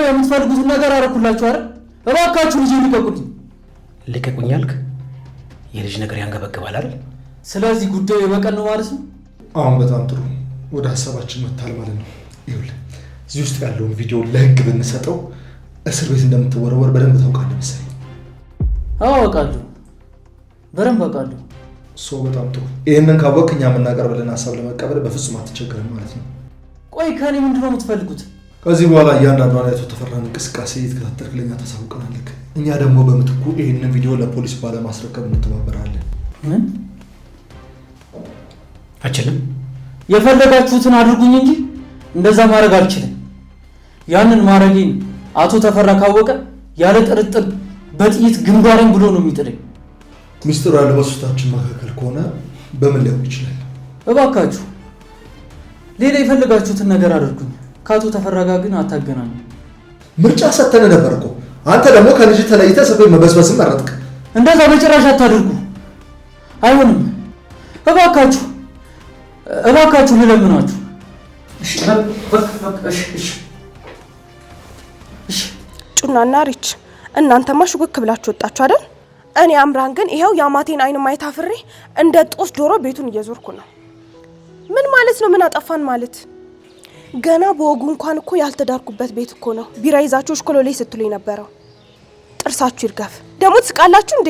የምትፈልጉት ነገር አረኩላችሁ አይደል? እባካችሁ ልጅ ልቀቁኝ አልክ? የልጅ ነገር ያንገበግባል አይደል? ስለዚህ ጉዳዩ የበቀል ነው ማለት ነው። አሁን በጣም ጥሩ ወደ ሐሳባችን መጣል ማለት ነው። ይኸውልህ እዚህ ውስጥ ያለውን ቪዲዮ ለህግ ብንሰጠው እስር ቤት እንደምትወረወር በደንብ ታውቃለህ መሰለኝ። አውቃለሁ፣ በደንብ አውቃለሁ። በጣም ጥሩ። ይሄንን ካወቅህ እኛ የምናቀርብልን ሐሳብ ለመቀበል በፍጹም አትቸገርም ማለት ነው። ቆይ ከኔ ምንድነው የምትፈልጉት? ከዚህ በኋላ እያንዳንዷን አቶ ተፈራን እንቅስቃሴ እየተከታተልክ ለኛ ታሳውቀናለህ። እኛ ደግሞ በምትኩ ይሄንን ቪዲዮ ለፖሊስ ባለማስረከብ እንተባበራለን። ምን? አችልም። የፈለጋችሁትን አድርጉኝ እንጂ እንደዛ ማድረግ አልችልም። ያንን ማድረጌን አቶ ተፈራ ካወቀ ያለ ጥርጥር በጥይት ግንባሬን ብሎ ነው የሚጥለኝ። ሚስጥሩ ያለው በሶስታችን መካከል ከሆነ በምን ሊሆን ይችላል? እባካችሁ ሌላ የፈለጋችሁትን ነገር አድርጉኝ። ካቶ ተፈራ ጋር ግን አታገናኙ። ምርጫ ሰተነ ነበር እኮ አንተ ደግሞ ከልጅ ተለይተህ ሰበብ መበስበስም መረጥክ። እንደዛ በጭራሽ አታድርጉ። አይሆንም። እባካችሁ ልለምናችሁ። ጩናና ሪች እናንተማ ሹክክ ብላችሁ ወጣችሁ አይደል? እኔ አምራን ግን ይሄው ያማቴን አይን ማየት አፍሬ እንደ ጦስ ዶሮ ቤቱን እየዞርኩ ነው። ምን ማለት ነው? ምን አጠፋን ማለት? ገና በወጉ እንኳን እኮ ያልተዳርኩበት ቤት እኮ ነው። ቢራ ይዛችሁ ሽኮሎሌ ስትሉኝ ነበረው። ጥርሳችሁ ይርገፍ። ደግሞ ትስቃላችሁ እንዴ?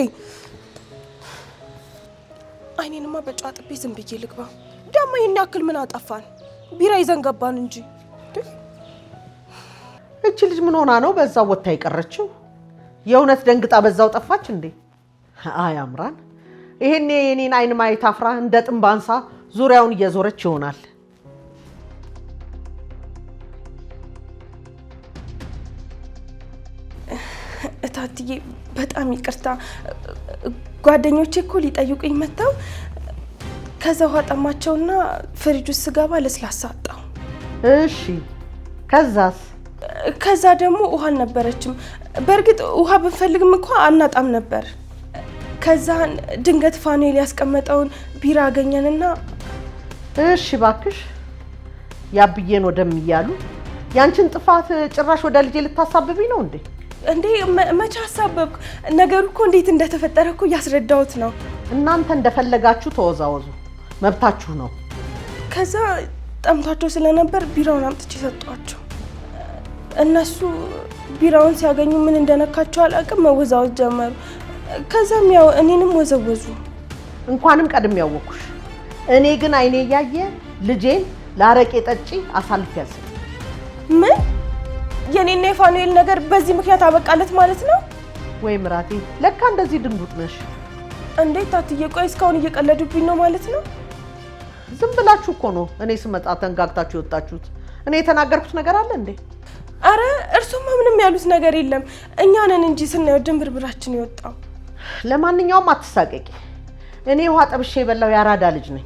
አይኔንማ በጨዋ ጥቤ ዝም ብዬ ልግባ። ደግሞ ይሄን ያክል ምን አጠፋን? ቢራ ይዘን ገባን እንጂ። እቺ ልጅ ምን ሆና ነው በዛው ወጣ ይቀረችው? የእውነት ደንግጣ በዛው ጠፋች እንዴ? አይ አምራን፣ ይሄኔ የኔን አይን ማየት አፍራ እንደ ጥንባንሳ ዙሪያውን እየዞረች ይሆናል። እታትዬ በጣም ይቅርታ። ጓደኞቼ እኮ ሊጠይቁኝ መጣው። ከዛ ውሃ ጠማቸውና ፍሪጅ ውስጥ ስገባ ለስላሳ አጣሁ። እሺ ከዛስ? ከዛ ደግሞ ውሃ አልነበረችም። በእርግጥ ውሃ ብንፈልግም እኮ አናጣም ነበር። ከዛ ድንገት ፋኑኤል ያስቀመጠውን ቢራ አገኘንና እሺ ባክሽ ያብዬን ወደምያሉ ያንቺን ጥፋት ጭራሽ ወደ ልጄ ልታሳብቢ ነው እንዴ? እንዴ መቼ አሳበብኩ? ነገሩ እኮ እንዴት እንደተፈጠረ እኮ ያስረዳሁት ነው። እናንተ እንደፈለጋችሁ ተወዛወዙ፣ መብታችሁ ነው። ከዛ ጠምቷቸው ስለነበር ቢራውን አምጥቼ ሰጧቸው። እነሱ ቢራውን ሲያገኙ ምን እንደነካቸው አላውቅም፣ መወዛወዝ ጀመሩ። ከዛም ያው እኔንም ወዘወዙ። እንኳንም ቀድም ያወኩሽ። እኔ ግን አይኔ እያየ ልጄን ላረቄ ጠጪ አሳልፍ ያዘ። ምን? የኔና የፋኑኤል ነገር በዚህ ምክንያት አበቃለት ማለት ነው? ወይ ምራቴ፣ ለካ እንደዚህ ድንጉጥ ነሽ። እንዴት ታትዬ? ቆይ እስካሁን እየቀለዱብኝ ነው ማለት ነው? ዝም ብላችሁ እኮ ነው እኔ ስመጣ ተንጋግታችሁ የወጣችሁት። እኔ የተናገርኩት ነገር አለ እንዴ? አረ እርሱማ ምንም ያሉት ነገር የለም። እኛ ነን እንጂ ስናየው ድንብርብራችን ይወጣው። ለማንኛውም አትሳቀቂ። እኔ ውሃ ጠብሼ የበላው ያራዳ ልጅ ነኝ።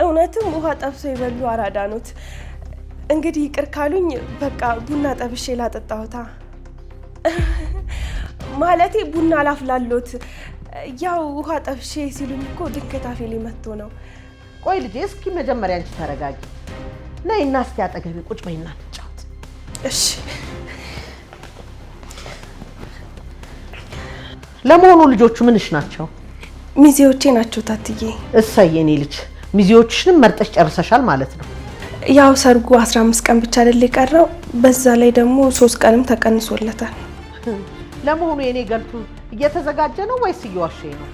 እውነትም ውሃ ጠብሶ የበሉ አራዳ ኖት። እንግዲህ ይቅር ካሉኝ በቃ ቡና ጠብሼ ላጠጣሁታ። ማለቴ ቡና ላፍላሎት። ያው ውሃ ጠብሼ ሲሉኝ እኮ ድንገት አፌ ላይ መጥቶ ነው። ቆይ ልጄ እስኪ መጀመሪያ አንቺ ተረጋጊ። ነይና እስቲ አጠገቤ ቁጭ በይና እንጫወት። እሺ። ለመሆኑ ልጆቹ ምንሽ ናቸው? ሚዜዎቼ ናቸው ታትዬ። እሰይ የኔ ልጅ፣ ሚዜዎችሽንም መርጠሽ ጨርሰሻል ማለት ነው። ያው ሰርጉ 15 ቀን ብቻ አይደል የቀረው፣ በዛ ላይ ደግሞ 3 ቀንም ተቀንሶለታል። ለመሆኑ የኔ ገልቱ እየተዘጋጀ ነው ወይስ እየዋሸኝ ነው?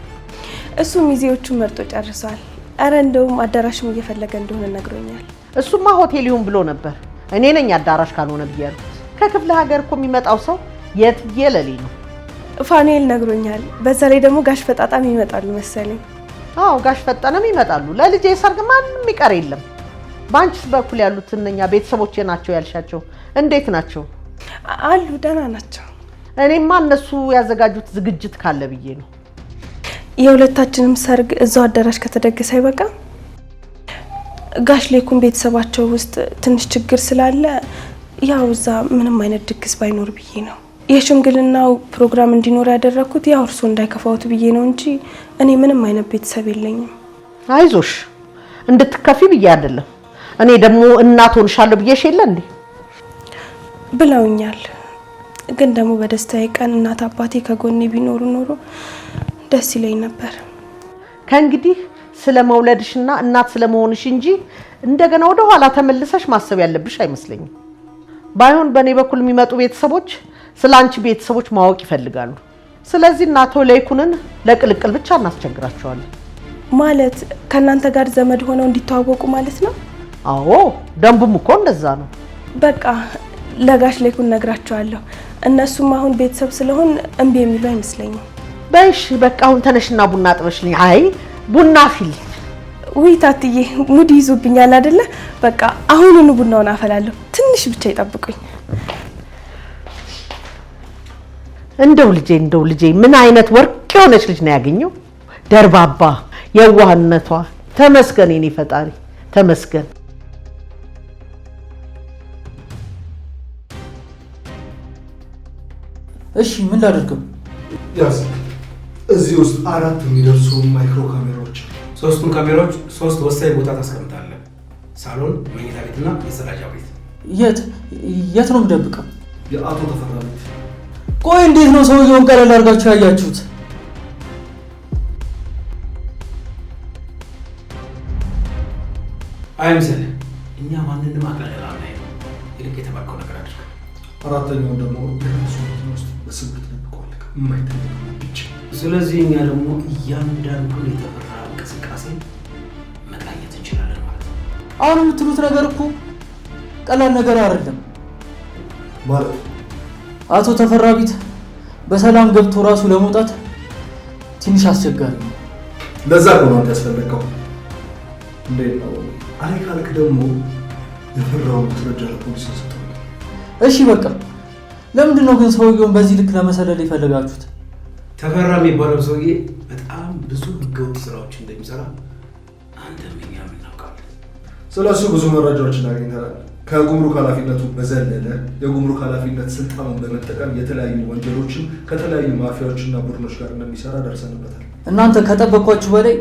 እሱ ሚዜዎቹን መርጦ ጨርሷል። አረ እንደውም አዳራሽም እየፈለገ እንደሆነ ነግሮኛል። እሱማ ሆቴል ይሁን ብሎ ነበር። እኔ ነኝ አዳራሽ ካልሆነ ብያለሁ። ከክፍለ ሀገር እኮ የሚመጣው ሰው የትየለሌ ነው። ፋኑኤል ነግሮኛል። በዛ ላይ ደግሞ ጋሽ ፈጣጣም ይመጣሉ መሰለኝ። አዎ ጋሽ ፈጠነም ይመጣሉ። ለልጄ ሰርግ ማንም ይቀር የለም። ባንቺስ በኩል ያሉት እነኛ ቤተሰቦቼ ናቸው ያልሻቸው እንዴት ናቸው? አሉ፣ ደህና ናቸው። እኔማ እነሱ ያዘጋጁት ዝግጅት ካለ ብዬ ነው። የሁለታችንም ሰርግ እዛው አዳራሽ ከተደገሰ አይበቃም? ጋሽ ሌኩን ቤተሰባቸው ውስጥ ትንሽ ችግር ስላለ ያው እዛ ምንም አይነት ድግስ ባይኖር ብዬ ነው። የሽምግልናው ፕሮግራም እንዲኖር ያደረኩት ያው እርሱ እንዳይከፋውት ብዬ ነው እንጂ እኔ ምንም አይነት ቤተሰብ የለኝም። አይዞሽ እንድትከፊ ብዬ አይደለም። እኔ ደግሞ እናት ሆንሻለሁ ብዬሽ የለ እንዴ? ብለውኛል። ግን ደግሞ በደስታዬ ቀን እናት አባቴ ከጎኔ ቢኖሩ ኖሮ ደስ ይለኝ ነበር። ከእንግዲህ ስለ መውለድሽና እናት ስለመሆንሽ እንጂ እንደገና ወደ ኋላ ተመልሰሽ ማሰብ ያለብሽ አይመስለኝም። ባይሆን በእኔ በኩል የሚመጡ ቤተሰቦች ስለ አንቺ ቤተሰቦች ማወቅ ይፈልጋሉ። ስለዚህ እናቶ ሌኩንን ለቅልቅል ብቻ እናስቸግራቸዋለን። ማለት ከእናንተ ጋር ዘመድ ሆነው እንዲተዋወቁ ማለት ነው? አዎ ደንቡም እኮ እንደዛ ነው። በቃ ለጋሽ ሌኩን ነግራቸዋለሁ። እነሱም አሁን ቤተሰብ ስለሆን እምቢ የሚሉ አይመስለኝም። በይሽ በቃ አሁን ተነሽና ቡና አጥበሽልኝ። አይ ቡና ፊል ውይ ታትዬ ሙድ ይዞብኛል አይደለ? በቃ አሁኑኑ ቡናውን አፈላለሁ። ትንሽ ብቻ ይጠብቁኝ። እንደው ልጄ ምን አይነት ወርቅ የሆነች ልጅ ነው ያገኘው። ደርባባ የዋህነቷ ተመስገን፣ የኔ ፈጣሪ ተመስገን። እሺ ምን ላድርገው? ያዝ እዚህ ውስጥ 4 የሚደርሱ ማይክሮ ካሜራዎች፣ 3ቱን ካሜራዎች 3 ወሳኝ ቦታ ታስቀምጣለህ። ሳሎን፣ መኝታ ቤትና የጸዳጃ ቤት። የት ነው የምደብቀው? የአቶ ተፈራ ቤት። ቆይ እንዴት ነው ሰውየውን ቀለል አድርጋችሁ ያያችሁት? አይምሰልህ፣ እኛ ማንንም አቀለል አናይም። ይልቅ የተባልከው ነገር አድርግ። 4ኛው ደግሞ የራሱ ውስጥ በስብት ተቆልቀ የማይታይ ብቻ። ስለዚህ እኛ ደግሞ እያንዳንዱን የተፈራ እንቅስቃሴ መቃኘት እንችላለን ማለት ነው። አሁን የምትሉት ነገር እኮ ቀላል ነገር አይደለም ማለት። አቶ ተፈራ ቤት በሰላም ገብቶ ራሱ ለመውጣት ትንሽ አስቸጋሪ ነው። ለዛ ነው አንተ ያስፈልገው። እንዴት ነው አይ ካልክ ደግሞ የፈራውን ማስረጃ ለፖሊስ ሰጥተው። እሺ በቃ ለምንድን ነው ግን ሰውየውን በዚህ ልክ ለመሰለል የፈለጋችሁት? ተፈራ የሚባለው ሰውዬ በጣም ብዙ ህገወጥ ስራዎች እንደሚሰራ አንተም እኛም እናውቃለን። ስለሱ ብዙ መረጃዎችን አግኝተናል። ከጉምሩክ ኃላፊነቱ በዘለለ የጉምሩክ ኃላፊነት ስልጣኑን በመጠቀም የተለያዩ ወንጀሎችን ከተለያዩ ማፊያዎችና ቡድኖች ጋር እንደሚሰራ ደርሰንበታል። እናንተ ከጠበኳችሁ በላይ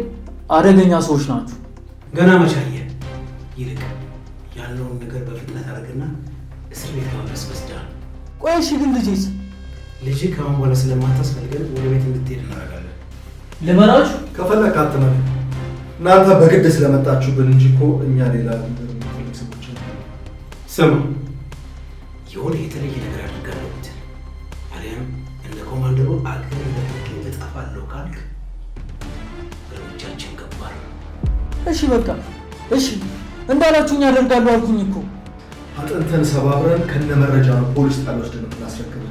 አደገኛ ሰዎች ናችሁ። ገና መቻየ ይልቅ ያለውን ነገር በፍጥነት አድርግና እስር ቤት ማድረስ ወስዳል። ቆይ እሺ ግን ልጅ ከአሁን በኋላ ስለማታስፈልገን ወደ ቤት እንድትሄድ እናደርጋለን። ልመራችሁ ከፈለክ አትመን። እናንተ በግድ ስለመጣችሁብን እንጂ እኮ እኛ ሌላ ሰዎች ስማ፣ የሆነ የተለየ ነገር አድርጋለሁ ብትል አሊያም እንደ ኮማንደሩ አገር ለፍቄ እጠፋለሁ ካልክ እርምጃችን ገባር። እሺ በቃ እሺ እንዳላችሁኝ አደርጋለሁ አልኩኝ እኮ። አጥንተን ሰባብረን ከነመረጃ ነው ፖሊስ ጣቢያ ወስደን እናስረክብ።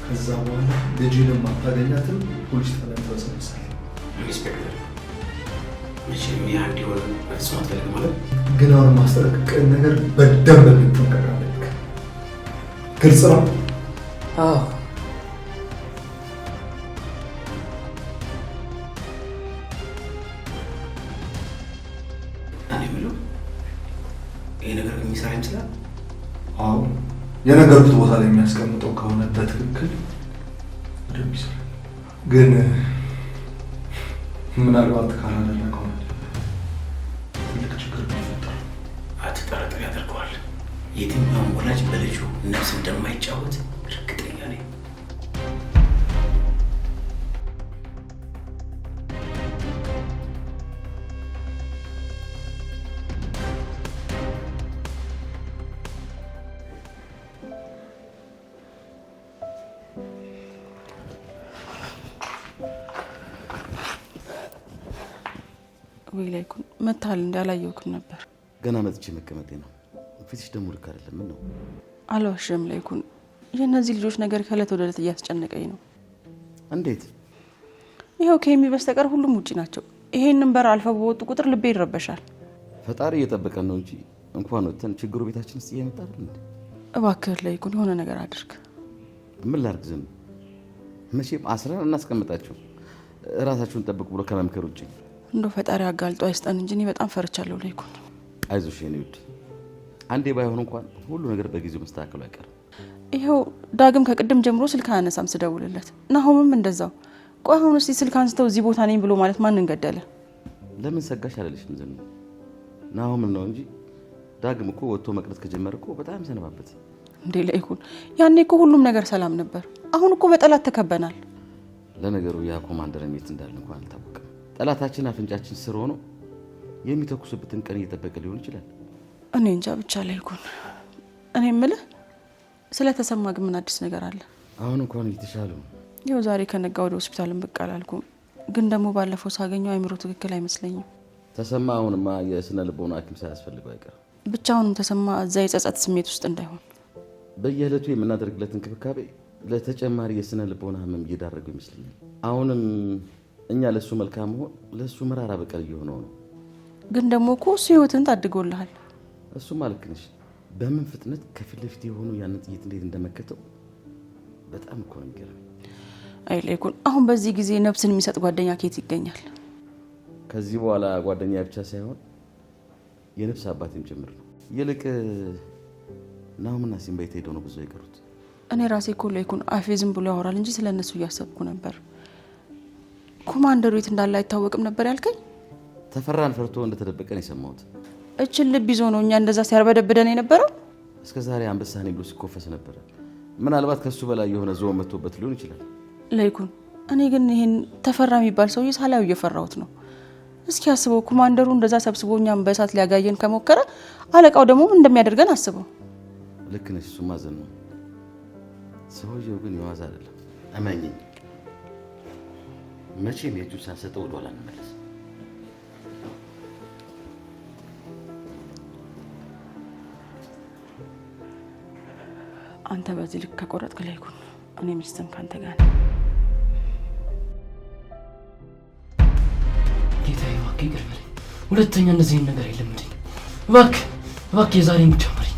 ከዛ በኋላ ልጅንም አታገኛትም። ፖሊስ ጣቢያ ተሰብስበን ኢንስፔክተር መቼም ያ እንዲሆን በፍጹም አትፈልግም ማለት ግን አሁን ማስጠንቀቅን ነገር በደንብ እንድትጠንቀቅ አለብህ። ግልጽ ነው? አዎ እኔ የምለው ይሄ ነገር የሚሰራ ይመስላል። አዎ የነገርኩት ቦታ ላይ የሚያስቀምጠው ከሆነ በትክክል በደንብ ይሰራል። ግን ምናልባት ካላደረገው ትልቅ ችግር ይፈጠራል። አትጠራጠር፣ ያደርገዋል። የትኛውም ወላጅ በልጁ ነፍስ እንደማይጫወት እርግጠኛ ነኝ። ወይ ላይኩን መታል እንዳላየውኩን ነበር። ገና መጥቼ መቀመጤ ነው። ፊትሽ ደግሞ ልክ አይደለም። ምን ነው? አልዋሽም ላይኩን፣ የእነዚህ ልጆች ነገር ከእለት ወደ እለት እያስጨነቀኝ ነው። እንዴት? ይኸው ከሚ በስተቀር ሁሉም ውጪ ናቸው። ይሄንን በር አልፈው በወጡ ቁጥር ልቤ ይረበሻል። ፈጣሪ እየጠበቀን ነው እንጂ እንኳን ወጥተን ችግሩ ቤታችን ውስጥ እየመጣ አይደል? እባክህ ላይኩን የሆነ ነገር አድርግ። ምን ላድርግ? ዝም መቼም አስረን እናስቀምጣቸው። ራሳችሁን ጠብቁ ብሎ ከመምከር ውጭ እንደው ፈጣሪ አጋልጦ አይስጠን እንጂ እኔ በጣም ፈርቻለሁ ለይኩን። አይዞሽ የኔ ውድ፣ አንዴ ባይሆን እንኳን ሁሉ ነገር በጊዜው መስተካከሉ አይቀርም። ይኸው ዳግም ከቅድም ጀምሮ ስልክ አያነሳም ስደውልለት፣ ናሆምም እንደዛው። ቆይ አሁን እስቲ ስልክ አንስተው እዚህ ቦታ ነኝ ብሎ ማለት ማንን ገደለ? ለምን ሰጋሽ አላለሽም ዘን ናሆምን ነው እንጂ ዳግም እኮ ወጥቶ መቅረት ከጀመረ እኮ በጣም ሰነባበት እንዴ ለይኩን። ያኔ እኮ ሁሉም ነገር ሰላም ነበር። አሁን እኮ በጠላት ተከበናል። ለነገሩ ያ ኮማንደር የት እንዳለ እንኳን አልታወቀም። ጠላታችን አፍንጫችን ስር ሆኖ የሚተኩስበትን ቀን እየጠበቀ ሊሆን ይችላል። እኔ እንጃ ብቻ ለይኩን። እኔ የምልህ ስለተሰማ ግን ምን አዲስ ነገር አለ? አሁን እንኳን እየተሻለ ነው። ይኸው ዛሬ ከነጋ ወደ ሆስፒታልን ብቅ አላልኩም፣ ግን ደግሞ ባለፈው ሳገኘው አይምሮ ትክክል አይመስለኝም። ተሰማ አሁንማ የስነ ልቦና ሐኪም ሳያስፈልገው አይቀርም። ብቻውንም ተሰማ እዛ የጸጸት ስሜት ውስጥ እንዳይሆን በየዕለቱ የምናደርግለት እንክብካቤ ለተጨማሪ የስነ ልቦና ህመም እየዳረገው ይመስለኛል። አሁንም እኛ ለሱ መልካም መሆን ለሱ መራራ በቀል እየሆነው ነው። ግን ደግሞ እኮ እሱ ህይወትን ታድጎልሃል። እሱማ ልክ ነሽ። በምን ፍጥነት ከፊት ለፊት የሆኑ ያንን ጥይት እንዴት እንደመከተው በጣም እኮ ነው የሚገርመኝ። አይ ለይኩን፣ አሁን በዚህ ጊዜ ነፍስን የሚሰጥ ጓደኛ ከየት ይገኛል? ከዚህ በኋላ ጓደኛ ብቻ ሳይሆን የነፍስ አባቴም ጭምር ነው። ይልቅ ናሆምና ሲምባ የት ሄደው ነው ብዙ የቀሩት? እኔ ራሴ እኮ ለይኩን አፌ ዝም ብሎ ያወራል እንጂ ስለነሱ እያሰብኩ ነበር። ኮማንደሩ የት እንዳለ አይታወቅም ነበር ያልከኝ? ተፈራን ፈርቶ እንደተደበቀን የሰማሁት። እችን ልብ ይዞ ነው እኛ እንደዛ ሲያርበደብደን የነበረው። እስከ ዛሬ አንበሳኔ ብሎ ሲኮፈስ ነበር። ምናልባት ከሱ በላይ የሆነ ዞን መጥቶበት ሊሆን ይችላል። ለይኩን፣ እኔ ግን ይሄን ተፈራ የሚባል ሰውዬ ሳላዩ እየፈራሁት ነው። እስኪ አስበው፣ ኮማንደሩ እንደዛ ሰብስቦ እኛም በእሳት ሊያጋየን ከሞከረ አለቃው ደግሞ እንደሚያደርገን አስበው። ልክ ነሽ። እሱ ማዘን ነው። ሰውየው ግን የዋዛ አይደለም። እመኚኝ፣ መቼም የእጁን ሳንሰጠው ወደኋላ እንመለስ። አንተ በዚህ ልክ ከቆረጥክ ለይኩን፣ እኔ ምንስተም ካንተ ጋር ነኝ። ጌታዬ እባክህ ይቅር በለኝ። ሁለተኛ እንደዚህ ነገር አይለምደኝ። እባክህ የዛሬን ብቻ ማረኝ።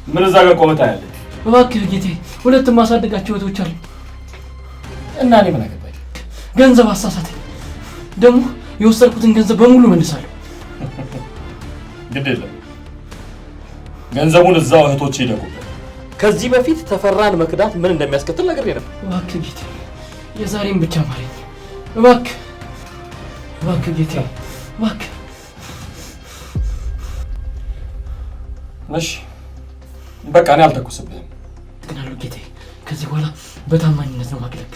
ምን እዛ ጋር ቆመታ ያለ? እባክህ ጌታዬ፣ ሁለቱም ማሳደጋቸው እህቶች አሉ እና እኔ ምን አገባኝ? ገንዘብ አሳሳተኝ። ደግሞ የወሰድኩትን ገንዘብ በሙሉ መልሳለሁ። ግድ የለም፣ ገንዘቡን እዛው እህቶች ይደጉበት። ከዚህ በፊት ተፈራን መክዳት ምን እንደሚያስከትል ነገር የለም። እባክህ ጌታዬ፣ የዛሬን ብቻ ማረኝ። እባክህ ጌታዬ፣ እባክህ። እሺ በቃ እኔ አልተኩስብህም። ግናለሁ ጌታዬ፣ ከዚህ በኋላ በታማኝነት ነው ማግለግ።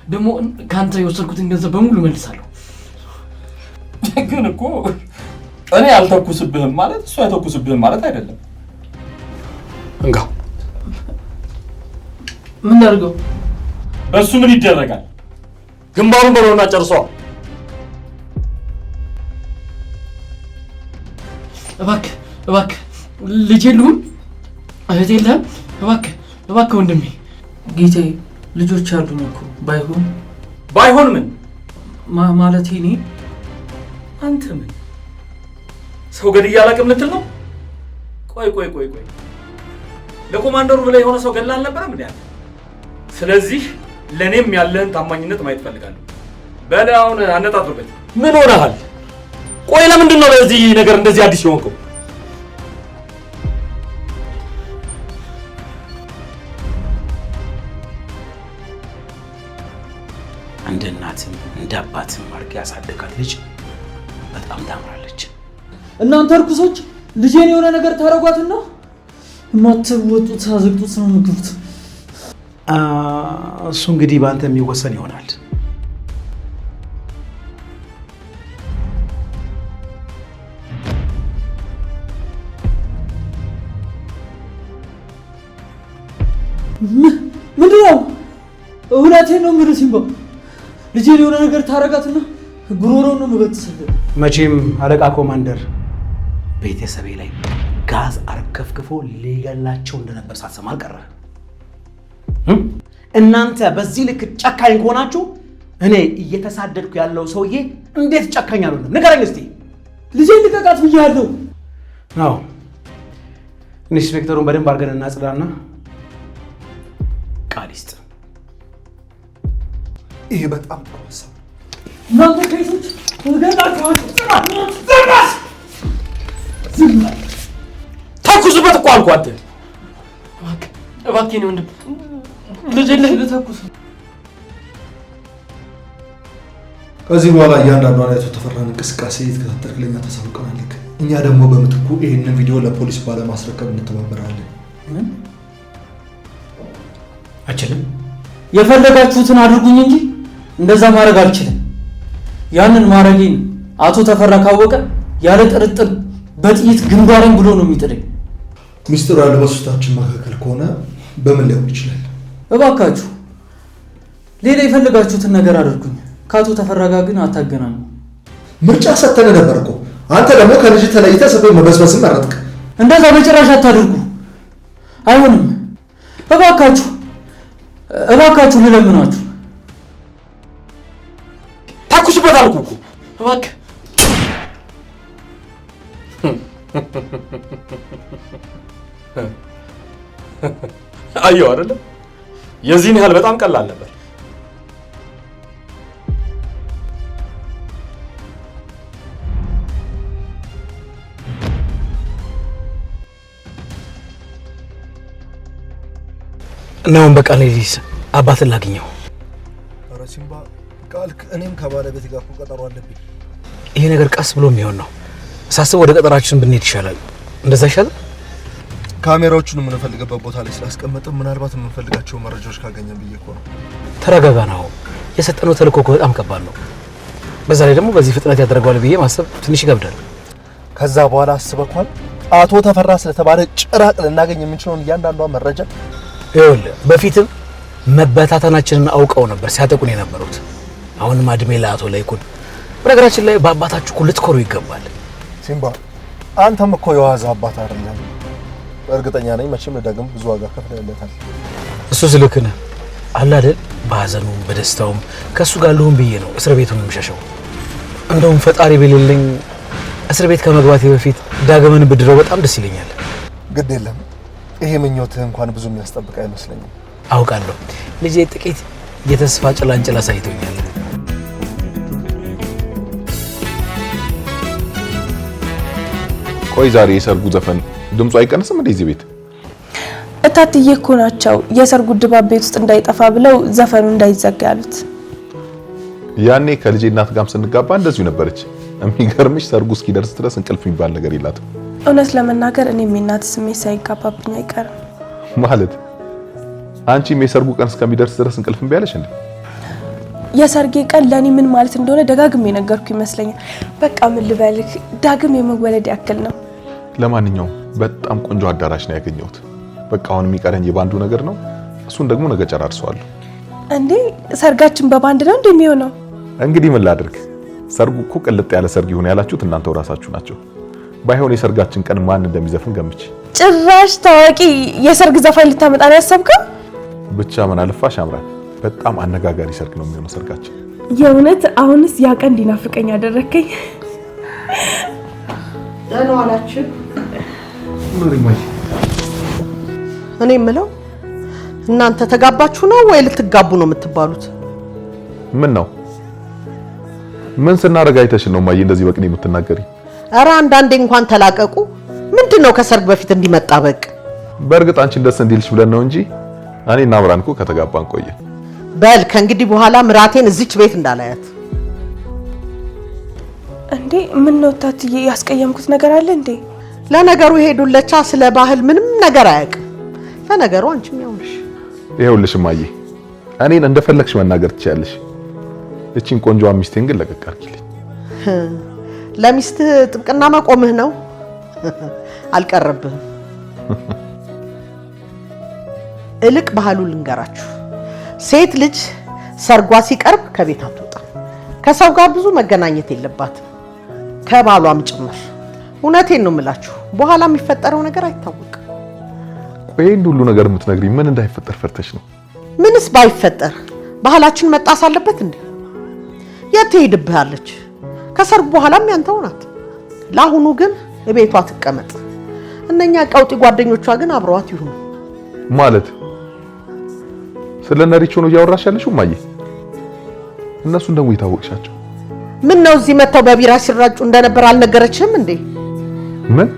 ደግሞ ከአንተ የወሰድኩትን ገንዘብ በሙሉ መልሳለሁ። ግን እኮ እኔ አልተኩስብህም ማለት እሱ አይተኩስብህም ማለት አይደለም። እንጋ ምን ላድርገው? በሱ ምን ይደረጋል? ግንባሩን በለውና ጨርሰዋል። እባክህ ልጅ የለህም? እህት የለህም? እባክህ ወንድሜ። ጌታዬ ልጆች አሉኝ እኮ። ባይሆን ምን ማለቴ እኔ አንተ ምን ሰው ገድዬ አላውቅም ልትል ነው? ቆይ ለኮማንደሩ ብለህ የሆነ ሰው ገድለህ አልነበረም እንዴ? ስለዚህ ለኔም ያለህን ታማኝነት ማየት ፈልጋለሁ። በል አሁን አነጣጥርበት። ምን ሆነሃል? ቆይ ለምንድን ነው በዚህ ነገር እንደዚህ አዲስ የሆንከው? እንደ እናትም እንደ አባትም አድርገህ ያሳደጋት ልጅ በጣም ታምራለች። እናንተ እርኩሶች ልጄን የሆነ ነገር ታረጓትና የማትወጡት አዘግጡት ነው የምትገቡት። እሱ እንግዲህ በአንተ የሚወሰን ይሆናል። ምንድን ነው? እውነቴን ነው የምልህ ሲምባ፣ ልጄን የሆነ ነገር ታረጋትና ጉሮሮውን ነው የምበጥስልህ። መቼም አለቃ ኮማንደር ቤተሰቤ ላይ ጋዝ አርከፍክፎ ሊገላቸው እንደነበር ሳትሰማ አልቀረህ። እናንተ በዚህ ልክ ጨካኝ ከሆናችሁ እኔ እየተሳደድኩ ያለው ሰውዬ እንዴት ጨካኝ አልሆነም? ንገረኝ እስቲ። ልጄን ልቀቃት ብያለሁ። አዎ ኢንስፔክተሩን በደንብ አድርገን እናጽዳና ቃል ይስጥ። ይሄ በጣም ጥሩ ሀሳብ። እናንተ ኬሶች ተኩስበት እኮ አልኩህ አንተ። እባክህ እኔ ወንድም ልጅ የለህ ልተኩስ። ከዚህ በኋላ እያንዳንዷን አቶ ተፈራን እንቅስቃሴ የተከታተልክ ለኛ ታሳውቀናለህ። እኛ ደግሞ በምትኩ ይሄንን ቪዲዮ ለፖሊስ ባለማስረከብ እንተባበራለን። ምን አችልም? የፈለጋችሁትን አድርጉኝ እንጂ እንደዛ ማድረግ አልችልም። ያንን ማድረጌን አቶ ተፈራ ካወቀ ያለ ጥርጥር በጥይት ግንባሬን ብሎ ነው የሚጥለኝ። ሚስጥሩ ያለው በሶስታችን መካከል ከሆነ በምን ሊሆን ይችላል? እባካችሁ ሌላ የፈለጋችሁትን ነገር አድርጉኝ። ከአቶ ተፈራ ጋር ግን አታገናኙ። ምርጫ ሰተነ ነበር እኮ። አንተ ደግሞ ከልጅ ተለይተህ ሰበብ መበስበስን መረጥክ። እንደዛ በጭራሽ አታድርጉ። አይሆንም። እባካችሁ ልለምናችሁ። ተኩስበት አልኩህ እኮ እባክህ። አየሁ አይደለ? የዚህን ያህል በጣም ቀላል ነበር። እናውን በቃ ሌሊስ አባትን ላግኘው። ኧረ ሲምባ ቃልክ። እኔም ከባለቤት ጋር እኮ ቀጠሮ አለብኝ። ይሄ ነገር ቀስ ብሎ የሚሆን ነው። ሳስብ ወደ ቀጠራችን ብንሄድ ይሻላል። እንደዛ ይሻላል። ካሜራዎቹን የምንፈልግበት ቦታ ላይ ስላስቀመጥን ምናልባት የምንፈልጋቸው መረጃዎች ካገኘን ብዬ እኮ ነው። ተረጋጋ ነው። የሰጠነው ተልእኮ እኮ በጣም ከባድ ነው። በዛ ላይ ደግሞ በዚህ ፍጥነት ያደርገዋል ብዬ ማሰብ ትንሽ ይከብዳል። ከዛ በኋላ አስበኳል አቶ ተፈራ ስለተባለ ጭራቅ ልናገኝ የምንችለውን እያንዳንዷን መረጃ ይኸውልህ፣ በፊትም መበታተናችንን አውቀው ነበር ሲያጠቁን የነበሩት። አሁንም እድሜ ለአቶ ላይኩን። በነገራችን ላይ በአባታችሁ እኮ ልትኮሩ ይገባል። ሲምባ አንተም እኮ የዋዛ አባት አይደለም። እርግጠኛ ነኝ መቼም ለዳግም ብዙ ዋጋ ከፍለህለታል። እሱ ስልክነ አለ አይደል? በሐዘኑም በደስታውም ከሱ ጋር ልሁን ብዬ ነው እስር ቤቱን የምሸሸው። እንደውም ፈጣሪ በሌለኝ እስር ቤት ከመግባቴ በፊት ዳግምን ብድረው በጣም ደስ ይለኛል። ግድ የለም ይሄ ምኞትህ እንኳን ብዙ የሚያስጠብቅ አይመስለኝም። አውቃለሁ። ልጄ ጥቂት የተስፋ ጭላንጭል አሳይቶኛል። ቆይ ዛሬ የሰርጉ ዘፈን ድምፁ አይቀንስም እንዴ እዚህ ቤት? እታትዬ እኮ ናቸው የሰርጉ ድባብ ቤት ውስጥ እንዳይጠፋ ብለው ዘፈኑ እንዳይዘጋ ያሉት። ያኔ ከልጄ እናት ጋርም ስንጋባ እንደዚሁ ነበረች። የሚገርምሽ ሰርጉ እስኪደርስ ድረስ እንቅልፍ የሚባል ነገር የላትም። እውነት ለመናገር እኔም የእናት ስሜት ሳይጋባብኝ አይቀርም። ማለት አንቺም የሰርጉ ቀን እስከሚደርስ ድረስ እንቅልፍ እምቢ አለሽ እንዴ? የሰርጌ ቀን ለኔ ምን ማለት እንደሆነ ደጋግሜ ነገርኩ ይመስለኛል። በቃ ምን ልበልክ፣ ዳግም የመወለድ ያክል ነው። ለማንኛውም በጣም ቆንጆ አዳራሽ ነው ያገኘሁት። በቃ አሁን የሚቀረኝ የባንዱ ነገር ነው። እሱን ደግሞ ነገ ጨራርሰዋለሁ። እንዴ ሰርጋችን በባንድ ነው እንደሚሆነው? እንግዲህ ምን ላድርግ፣ ሰርጉ እኮ ቅልጥ ያለ ሰርግ ይሁን ያላችሁት እናንተው ራሳችሁ ናቸው። ባይሆን የሰርጋችን ቀን ማን እንደሚዘፍን ገምች። ጭራሽ ታዋቂ የሰርግ ዘፋኝ ልታመጣ ነው ያሰብከው? ብቻ ምን አለፋሽ አምራን፣ በጣም አነጋጋሪ ሰርግ ነው የሚሆነው ሰርጋችን። የእውነት አሁንስ ያ ቀን እንዲናፍቀኝ አደረከኝ። ደህና ዋላችሁ። እኔ የምለው እናንተ ተጋባችሁ ነው ወይ ልትጋቡ ነው የምትባሉት? ምን ነው ምን ስናረጋ አይተሽ ነው ማየ እንደዚህ በቅኔ የምትናገሪ? ኧረ አንዳንዴ እንኳን ተላቀቁ። ምንድነው ከሰርግ በፊት እንዲመጣበቅ? በእርግጥ አንቺን ደስ እንዲልሽ ብለን ነው እንጂ እኔና አምራን እኮ ከተጋባን ቆየ። በል ከእንግዲህ በኋላ ምራቴን እዚች ቤት እንዳላያት። እንዴ ምን ነው ታትዬ፣ ያስቀየምኩት ነገር አለ እንዴ? ለነገሩ ሄዱለቻ ስለ ባህል ምንም ነገር አያውቅም። ለነገሩ አንቺም ያውልሽ። ይኸውልሽ ማየ፣ እኔን እንደፈለግሽ መናገር ትችያለሽ። እቺን ቆንጆዋ ሚስቴን ግን ለቀቅ አድርጊልኝ። ለሚስት ጥብቅና መቆምህ ነው? አልቀረብህም። እልቅ ባህሉ ልንገራችሁ፣ ሴት ልጅ ሰርጓ ሲቀርብ ከቤት አትወጣም። ከሰው ጋር ብዙ መገናኘት የለባትም፣ ከባሏም ጭምር። እውነቴን ነው የምላችሁ፣ በኋላ የሚፈጠረው ነገር አይታወቅም። ቆይ ይሄን ሁሉ ነገር የምትነግሪኝ ምን እንዳይፈጠር ፈርተሽ ነው? ምንስ ባይፈጠር ባህላችን መጣስ አለበት እንዴ? የት ትሄድብሃለች? ከሰርጉ በኋላም ያንተው ናት። ለአሁኑ ግን እቤቷ ትቀመጥ። እነኛ ቀውጢ ጓደኞቿ ግን አብረዋት ይሁኑ። ማለት ስለ ነሪቾ ነው እያወራሽ ያለሽው ማየ? እነሱን ደግሞ የታወቅሻቸው? ምን ነው እዚህ መተው በቢራ ሲራጩ እንደነበር አልነገረችህም እንዴ? ምን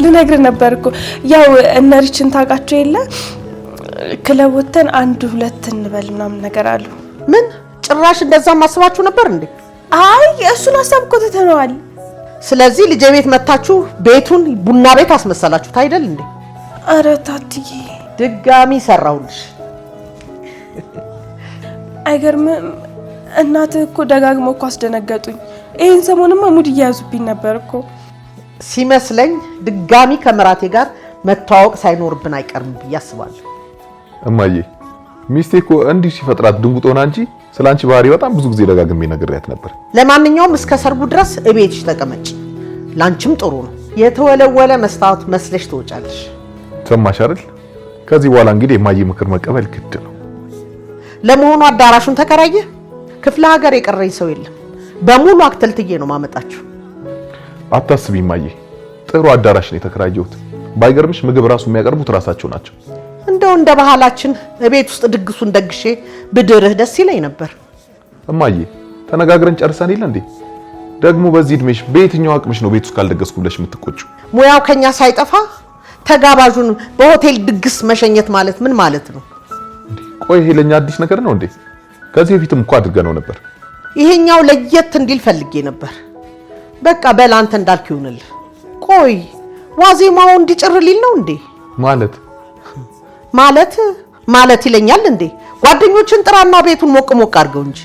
ልነግር ነበር እኮ ያው እነሪችን ታውቃቸው የለ ክለብ ወተን 1-2 እንበል ምናምን ነገር አሉ። ምን ጭራሽ እንደዛ ማስባችሁ ነበር እንዴ? አይ እሱን ሀሳብ እኮ ትተነዋል። ስለዚህ ልጄ ቤት መታችሁ ቤቱን ቡና ቤት አስመሰላችሁት አይደል እንዴ? አረ ታትዬ ድጋሚ ሰራውልሽ። አይገርምም? እናትህ እኮ ደጋግሞ እኮ አስደነገጡኝ። ይሄን ሰሞንማ ሙድ እየያዙብኝ ነበር እኮ። ሲመስለኝ ድጋሚ ከምራቴ ጋር መተዋወቅ ሳይኖርብን አይቀርም ብዬ አስባለሁ። እማዬ ሚስቴ እኮ እንዲህ ሲፈጥራት ድንጉጥ ሆና እንጂ ስላንቺ ባህሪ በጣም ብዙ ጊዜ ደጋግሜ ነግሬያት ነበር። ለማንኛውም እስከ ሰርጉ ድረስ እቤትሽ ተቀመጪ። ላንቺም ጥሩ ነው። የተወለወለ መስታወት መስለሽ ትወጫለሽ። ሰማሽ አይደል? ከዚህ በኋላ እንግዲህ የማዬ ምክር መቀበል ግድ ነው። ለመሆኑ አዳራሹን ተከራየ? ክፍለ ሀገር የቀረኝ ሰው የለም። በሙሉ አክተልትዬ ነው ማመጣችሁ። አታስቢ እማዬ፣ ጥሩ አዳራሽ ነው የተከራየሁት። ባይገርምሽ ምግብ ራሱ የሚያቀርቡት ራሳቸው ናቸው። እንደው እንደ ባህላችን ቤት ውስጥ ድግሱን ደግሼ ብድርህ ደስ ይለኝ ነበር። እማዬ ተነጋግረን ጨርሰን የለ እንዴ? ደግሞ በዚህ እድሜሽ በየትኛው አቅምሽ ነው ቤት ውስጥ ካልደገስኩ ብለሽ የምትቆጪው? ሙያው ከኛ ሳይጠፋ ተጋባዡን በሆቴል ድግስ መሸኘት ማለት ምን ማለት ነው? ቆይ ይሄ ለኛ አዲስ ነገር ነው እንዴ? ከዚህ በፊትም እኮ አድርገነው ነበር። ይሄኛው ለየት እንዲል ፈልጌ ነበር። በቃ በል አንተ እንዳልክ ይሁንልህ። ቆይ ዋዜማው እንዲጭር ሊል ነው እንዴ? ማለት ይለኛል እንዴ? ጓደኞችን ጥራና ቤቱን ሞቅ ሞቅ አድርገው እንጂ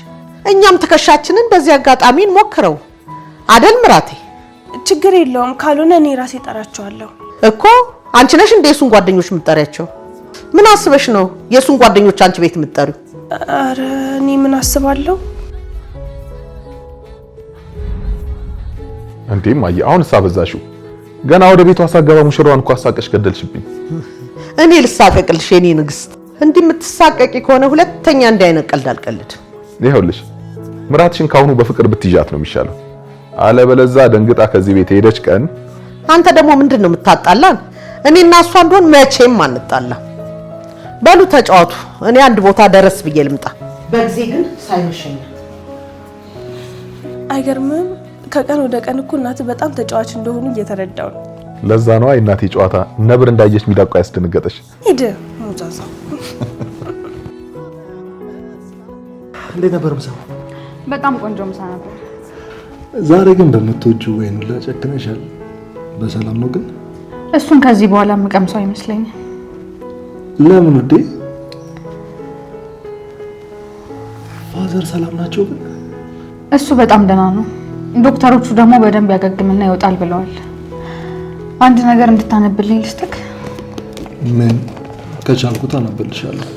እኛም ትከሻችንን በዚህ አጋጣሚ እንሞክረው አደል ምራቴ? ችግር የለውም ካልሆነ እኔ ራሴ እጠራቸዋለሁ እኮ። አንቺ ነሽ እንደ የሱን ጓደኞች የምትጠሪያቸው? ምን አስበሽ ነው የሱን ጓደኞች አንቺ ቤት የምትጠሪው? አረ እኔ ምን አስባለሁ እንዴ ማየ፣ አሁን ሳበዛሽው። ገና ወደ ቤቷ ሳገባ ሙሽራዋን እኮ አሳቀሽ ገደልሽብኝ። እኔ ልሳቀቅልሽ የኔ ንግስት? እንዲህ የምትሳቀቂ ከሆነ ሁለተኛ እንዲህ አይነት ቀልድ አልቀልድም። ይኸውልሽ ምራትሽን ካሁኑ በፍቅር ብትይዣት ነው የሚሻለው። አለበለዛ ደንግጣ ከዚህ ቤት ሄደች ቀን አንተ ደግሞ ምንድን ነው የምታጣላን? እኔና እሷ እንደሆን መቼም አንጣላ። በሉ ተጫወቱ። እኔ አንድ ቦታ ደረስ ብዬ ልምጣ። በጊዜ ግን ሳይመሸኝ። አይገርምም? ከቀን ወደ ቀን እኮ እናትህ በጣም ተጫዋች እንደሆኑ እየተረዳው ነው። ለዛ ነው እናቴ ጨዋታ ነብር እንዳየች ሚዳቋ ያስደነገጠሽ። ሂድ ሙዛዛ። እንዴት ነበር ምሳው? በጣም ቆንጆ ምሳ ነበር። ዛሬ ግን በምትወጂው ወይን ሁላ ጨክነሻል። በሰላም ነው ግን? እሱን ከዚህ በኋላ የምቀምሰው አይመስለኝም። ለምን ውዴ? ፋዘር ሰላም ናቸው ግን? እሱ በጣም ደህና ነው። ዶክተሮቹ ደግሞ በደንብ ያገግምና ይወጣል ብለዋል። አንድ ነገር እንድታነብልኝ ልስጥክ? ምን? ከቻልኩት አነብልሻለሁ።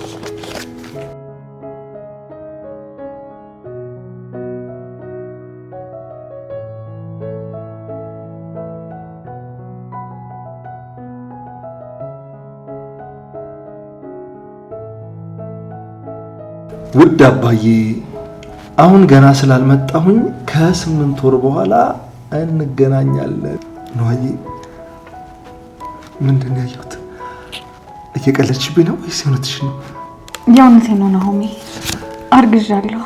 ውድ አባዬ፣ አሁን ገና ስላልመጣሁኝ ከ8 ወር በኋላ እንገናኛለን። ነዋዬ፣ ምንድን ነው ያየሁት? እየቀለድሽብኝ ነው ወይስ እውነትሽ ነው? የእውነቴን ነው ናሆሚ፣ አርግዣለሁ።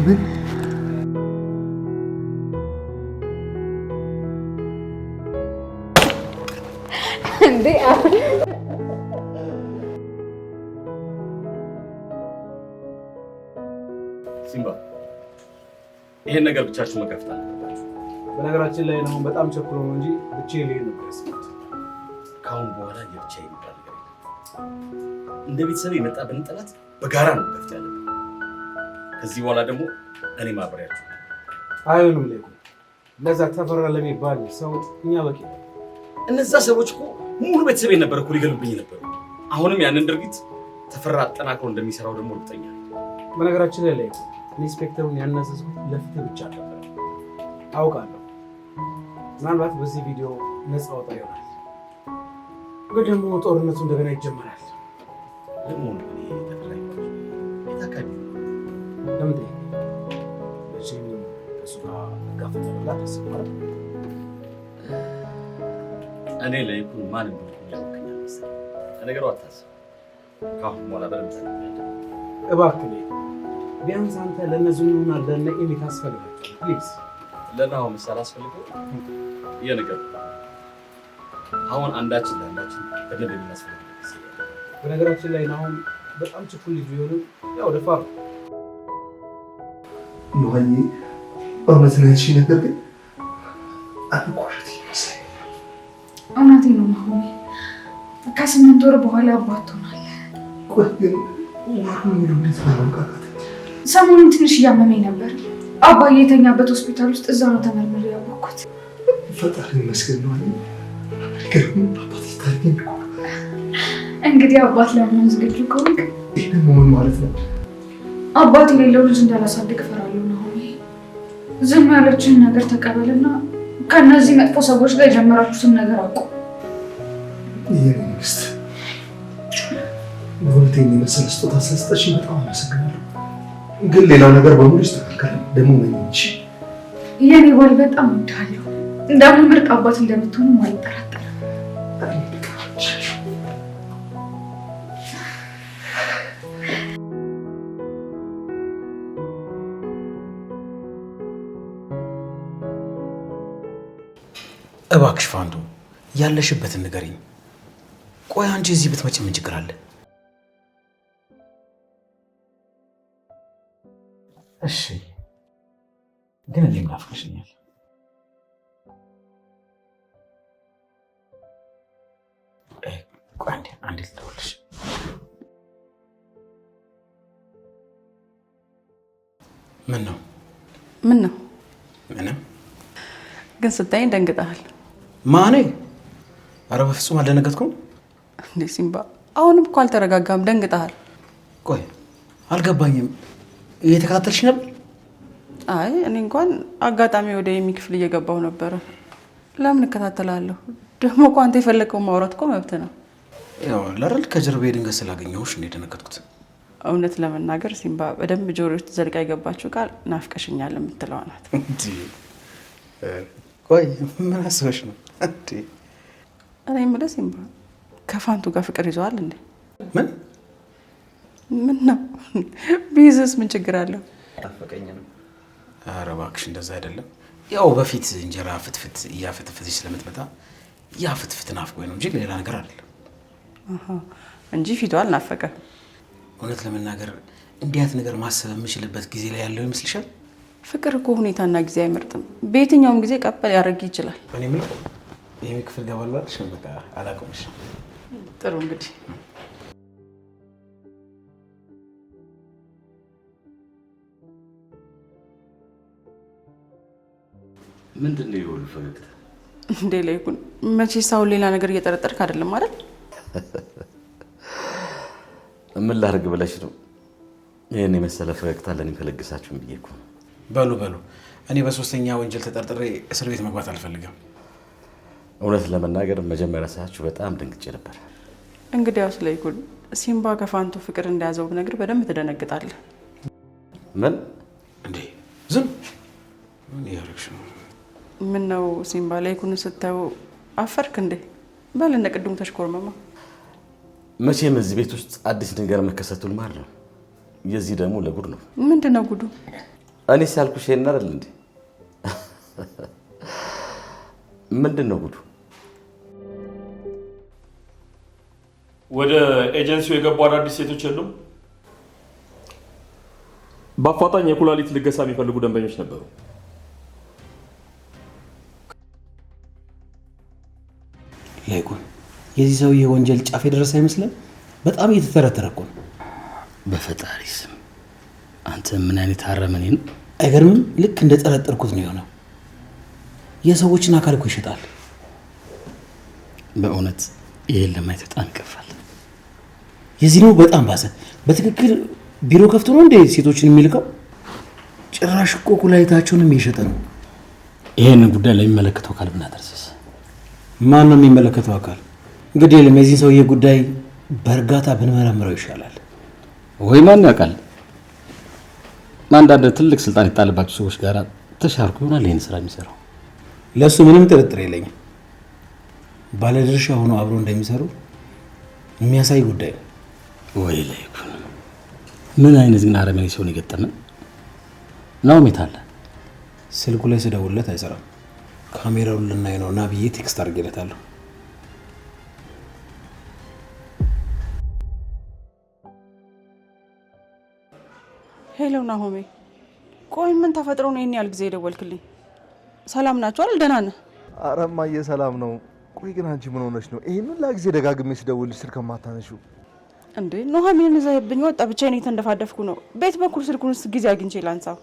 ምን? እንዴ ሲምባ፣ ይሄን ነገር ብቻችሁ መከፍት አለባችሁ። በነገራችን ላይ ነው በጣም ቸኩሎ ነው እንጂ ብቻዬን ልሄድ ነበር ያሰብኩት። ካሁን በኋላ የብቻዬ የሚባል ነገር የለም። እንደ ቤተሰብ የመጣብን ጠላት በጋራ ነው መከፍት ያለብን። ከዚህ በኋላ ደግሞ እኔ ማብሬያችሁ አይሆንም። ለዛ ተፈራ ለሚባል ሰው እኛ በቂ ነው። እነዛ ሰዎች እኮ ሙሉ ቤተሰቤን ነበር እኮ ሊገሉብኝ ነበር። አሁንም ያንን ድርጊት ተፈራ አጠናክሮ እንደሚሰራው ደግሞ እርግጠኛ ነኝ። በነገራችን ላይ ኢንስፔክተሩን ያነሳስኩት ለፍትህ ብቻ ነበር። አውቃለሁ ምናልባት በዚህ ቪዲዮ ነፃ ወጣ ይሆናል፣ ግን ደግሞ ጦርነቱ እንደገና ይጀመራል። ለምን ተፈራይ የታካሚ ለምን እሺ እሱ ጋር ጋፈተላ ተሰማራ እኔ ለይኩን ማን እንደሆነ ያውቀኛል መሰለኝ። ነገሩ አታስብ። ካሁን በኋላ በደምብ ታውቃለህ። እባክህ ቢያንስ አንተ ለነዚህ ሆና ለነ ኤሚ ታስፈልጋል። ፕሊዝ ለናው ምሳሌ አስፈልገው የነገር አሁን አንዳችን ለአንዳችን በደንብ የሚያስፈልግ በነገራችን ላይ አሁን በጣም ችኩል ልጅ ቢሆንም ያው ደፋር ኑሐዬ እውነት ነው ያልሽኝ ነገር ግን አልቆሸት ይመስለኝ። እውነቴን ነው ማሆኔ። ከ8 ወር በኋላ አባት ትሆናለህ። ቆይ ግን ወሩን ሙሉ እንዴት ነው ማውቃት? ሰሞኑን ትንሽ እያመመኝ ነበር። አባዬ የተኛበት ሆስፒታል ውስጥ እዛ ነው ተመርምሬ ያወቅኩት። ፈጣሪ ይመስገን ነው አይደል? ግን አባት ታሪክ ነው። እንግዲህ አባት ለመሆን ዝግጁ ከሆንክ ይሄ ደግሞ ምን ማለት ነው? አባት የሌለው ልጅ እንዳላሳድግ እፈራለሁ ነው። ዝም ያለችህን ነገር ተቀበልና ከነዚህ መጥፎ ሰዎች ጋር የጀመራችሁትን ነገር አቁም። የኔ ንግስት በሁለተኛ የመሰለ ስጦታ ስለሰጠሽኝ በጣም አመሰግናለሁ። ግን ሌላው ነገር በሙሉ ይስተካከላል። ደግሞ ምን እንጂ የኔ ባል በጣም እወድሃለሁ። ደግሞ ምርጥ አባት እንደምትሆኑ አልጠራጠርም። እባክሽ ፋንቱ ያለሽበትን ንገሪኝ። ቆይ አንቺ እዚህ ብትመጪ ምን ችግር አለ? እሺ ግን እኔም ናፍቀሽኛል። ቆይ አንዴ ልደውልልሽ። ምን ነው? ምንም። ግን ስታይኝ ደንግጠሃል። ማኔ? ኧረ በፍጹም አልደነገጥኩም። እንዴ ሲምባ፣ አሁንም እኮ አልተረጋጋም። ደንግጠሃል። ቆይ አልገባኝም። እየተከታተልሽ ነበር? አይ እኔ እንኳን አጋጣሚ ወደ የሚ ክፍል እየገባሁ ነበረ። ለምን እከታተላለሁ? ደግሞ እኮ አንተ የፈለከው ማውራት እኮ መብት ነው። ያው ለረል ከጀርባዬ ድንገት ስላገኘሁሽ ነው የደነገጥኩት። እውነት ለመናገር ሲምባ፣ በደንብ ጆሮ ውስጥ ዘልቃ የገባችው ቃል ናፍቀሽኛል የምትለዋ ናት። ቆይ ምን አስበሽ ነው? እኔ የምልህ ሲምባ፣ ከፋንቱ ጋር ፍቅር ይዘዋል እንዴ? ምን ነው ቢይዝስ ምን ችግር አለው? አፈቀኝም። ኧረ እባክሽ እንደዛ አይደለም። ያው በፊት እንጀራ ፍትፍት እያፈተፈተች ስለምትመጣ ያ ፍትፍት ናፍቆኝ ነው እንጂ ሌላ ነገር አይደለም። እንጂ ፊቷ አልናፈቀም። እውነት ለመናገር እንዲያት ነገር ማሰብ የምችልበት ጊዜ ላይ ያለው ይመስልሻል? ፍቅር እኮ ሁኔታና ጊዜ አይመርጥም። በየትኛውም ጊዜ ቀበል ያደርግ ይችላል። እኔ ምን ይሄ ክፍል ገባል ባልሽ በቃ አላውቅምሽ። ጥሩ እንግዲህ ምንድን ነው ይሁን ፈገግታ እንዴ? ለይኩን መቼ ሳው ሌላ ነገር እየጠረጠርክ አይደለም አይደል? ምን ላድርግ ብለሽ ነው? ይሄን የመሰለ ፈገግታ ለኔ ከለገሳችሁም ብዬ እኮ። በሉ እኔ በሶስተኛ ወንጀል ተጠርጥሬ እስር ቤት መግባት አልፈልግም። እውነት ለመናገር መጀመሪያ ሳያችሁ በጣም ደንግጬ ነበር። እንግዲያውስ ለይኩን ሲምባ ከፋንቱ ፍቅር እንደያዘው ብነግር በደንብ ትደነግጣለህ። ምን እንዴ? ዝም ምን ያረክሽ ነው? ምን ነው ሲምባ፣ ለይኩን ስታየው አፈርክ እንዴ? በል እንደ ቅድሙ ተሽኮርመማ። መቼም እዚህ ቤት ውስጥ አዲስ ነገር መከሰቱ ልማድ ነው። የዚህ ደግሞ ለጉድ ነው። ምንድን ነው ጉዱ? እኔ ሲያልኩሽ ይሄን አይደል እንዴ? ምንድን ነው ጉዱ? ወደ ኤጀንሲው የገቡ አዳዲስ ሴቶች የሉም? በአፋጣኝ የኩላሊት ልገሳ የሚፈልጉ ደንበኞች ነበሩ። ላይኩን የዚህ ሰውዬ ወንጀል ጫፍ የደረሰ አይመስልም? በጣም እየተተረተረ እኮ ነው። በፈጣሪ ስም አንተ ምን አይነት አረመኔ ነው? አይገርምም? ልክ እንደ ጠረጠርኩት ነው የሆነው። የሰዎችን አካል እኮ ይሸጣል። በእውነት ይሄን ለማየት በጣም ይከፋል። የዚህ ነው በጣም ባሰ። በትክክል ቢሮ ከፍቶ ነው እንደ ሴቶችን የሚልከው? ጭራሽ እኮ ኩላሊታቸውንም እየሸጠ ነው። ይሄን ጉዳይ ለሚመለከተው አካል ብናደርስስ? ማን ነው የሚመለከተው አካል? እንግዲህ ለዚህ ሰውዬ ጉዳይ በእርጋታ ብንመረምረው ይሻላል። ወይ ማን ያውቃል? አንዳንድ ትልቅ ስልጣን የጣለባቸው ሰዎች ጋር ተሻርኩ ይሆናል ይሄን ስራ የሚሰራው። ለሱ ምንም ጥርጥር የለኝም። ባለድርሻ ሆኖ አብሮ እንደሚሰሩ የሚያሳይ ጉዳይ ነው። ወይ ለይኩን ምን አይነት ግን አረመኔ ሰው ነው የገጠመን? ናሆም የት አለ? ስልኩ ላይ ስደውልለት አይሰራም። ካሜራውን ልናይ ነው እና ብዬ ቴክስት አድርጌለታለሁ። ሄሎ ናሆሜ፣ ቆይ ምን ተፈጥሮ ነው ይሄን ያህል ጊዜ የደወልክልኝ? ሰላም ናችሁ አይደል? ደህና ነህ? ኧረ እማዬ ሰላም ነው። ቆይ ግን አንቺ ምን ሆነሽ ነው ይሄን ሁላ ጊዜ ደጋግሜ ስደውልሽ ስልክ የማታነሺው? እንዴ ኑሐሚንን ይዘህብኝ ወጣ። ብቻዬን እየተንደፋደፍኩ ነው። ቤት በኩል ስልኩንስ ጊዜ አግኝቼ ላንሳው?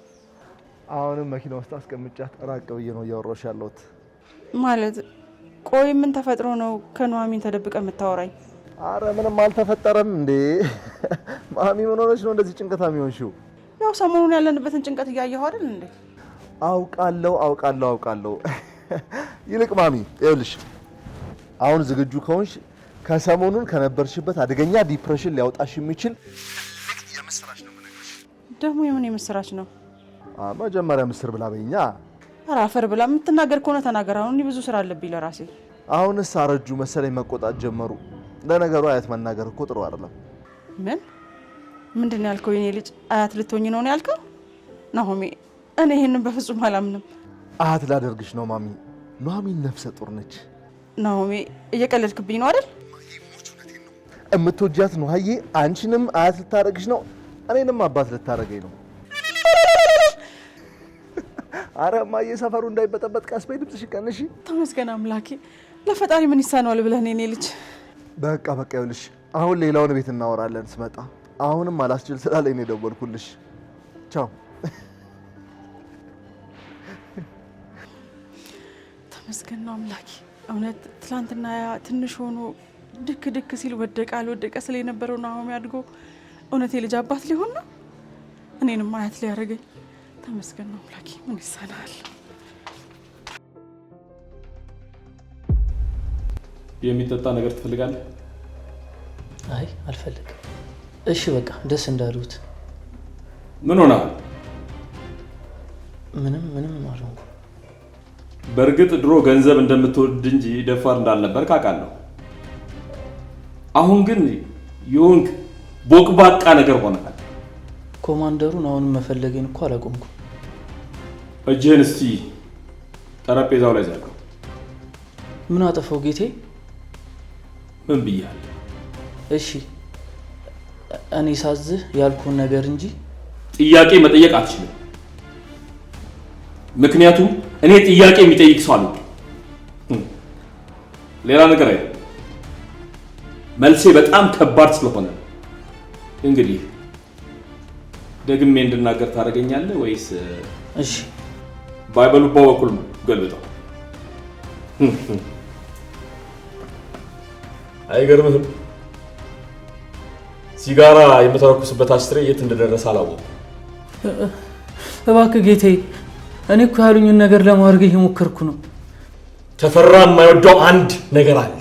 አሁንም መኪና ውስጥ አስቀምጫት ራቅ ብዬ ነው እያወራሁሽ ያለሁት። ማለት ቆይ ምን ተፈጥሮ ነው ከኑሐሚን ተደብቀ የምታወራኝ? አረ ምንም አልተፈጠረም። እንዴ ማሚ ምን ሆነሽ ነው እንደዚህ ጭንቀታም የሆንሽው? ያው ሰሞኑን ያለንበትን ጭንቀት እያየሁ አይደል እንዴ? አውቃለሁ። ይልቅ ማሚ ይኸውልሽ፣ አሁን ዝግጁ ከሆንሽ ከሰሞኑን ከነበርሽበት አደገኛ ዲፕሬሽን ሊያወጣሽ የሚችል የምስራች ነው የምነግርሽ። ደግሞ የምን የምስራች ነው? መጀመሪያ ምስር ብላ በይኛ። ኧረ አፈር ብላ። የምትናገር ከሆነ ተናገር። አሁን ብዙ ስራ አለብኝ ለራሴ። አሁንስ አረጁ መሰለኝ መቆጣት ጀመሩ። ለነገሩ አያት መናገር እኮ ጥሩ አይደለም። ምንድን ነው ያልከው? የኔ ልጅ አያት ልትሆኝ ነው ያልከው? ናሆሜ እኔ ይሄንን በፍጹም አላምንም። አያት ላደርግሽ ነው ማሚ። ኑሐሚን ነፍሰ ጡር ነች። ናሆሜ እየቀለድክብኝ ነው አይደል? እምትወጃት ኑሐዬ አንቺንም አያት ልታደርግሽ ነው፣ እኔንም አባት ልታደርገኝ ነው። አረ እማዬ ሰፈሩ እንዳይበጠበጥ ቀስ በይ፣ ድምፅሽ ቀንሺ። ተመስገን አምላኬ። ለፈጣሪ ምን ይሳነዋል ብለህ ነው የኔ ልጅ? በቃ ይኸውልሽ፣ አሁን ሌላውን ቤት እናወራለን ስመጣ። አሁንም አላስችል ስላለኝ ነው የደወልኩልሽ። ቻው። ተመስገን ነው አምላኬ። እውነት ትላንትና ትንሽ ሆኖ ድክ ሲል ወደቀ አልወደቀ ስለ የነበረው ናሆሜ አድጎ እውነት የልጅ አባት ሊሆን ነው፣ እኔንም አያት ሊያደርገኝ። ተመስገን ነው አምላኬ። ምን ይሳናል? የሚጠጣ ነገር ትፈልጋለህ? አይ አልፈልግም። እሺ በቃ ደስ እንዳሉት። ምን ሆነሃል? ምንም አልሆንኩም። በእርግጥ ድሮ ገንዘብ እንደምትወድ እንጂ ደፋር እንዳልነበር ካውቃለሁ። አሁን ግን የሆንክ ቦቅባቃ ነገር ሆነሃል። ኮማንደሩን አሁንም መፈለጌን እኮ አላቆምኩም። እጅህን እስቲ ጠረጴዛው ላይ ዘርጋው። ምን አጠፋው ጌቴ? ምን ብያለሁ? እሺ እኔ ሳዝህ ያልኩን ነገር እንጂ ጥያቄ መጠየቅ አትችልም። ምክንያቱም እኔ ጥያቄ የሚጠይቅ ሰው አለ። ሌላ ነገር አይደለም። መልሴ በጣም ከባድ ስለሆነ እንግዲህ ደግሜ እንድናገር ታደርገኛለህ ወይስ? እሺ ባይበሉባው በኩል ገልብጠው። አይገርምህም? ሲጋራ የምተረኩስበት አሽትሬ የት እንደደረሰ አላወኩም። እባክህ ጌቴ፣ እኔ እኮ ያሉኝን ነገር ለማድረግ እየሞከርኩ ነው። ተፈራ የማይወደው አንድ ነገር አለ።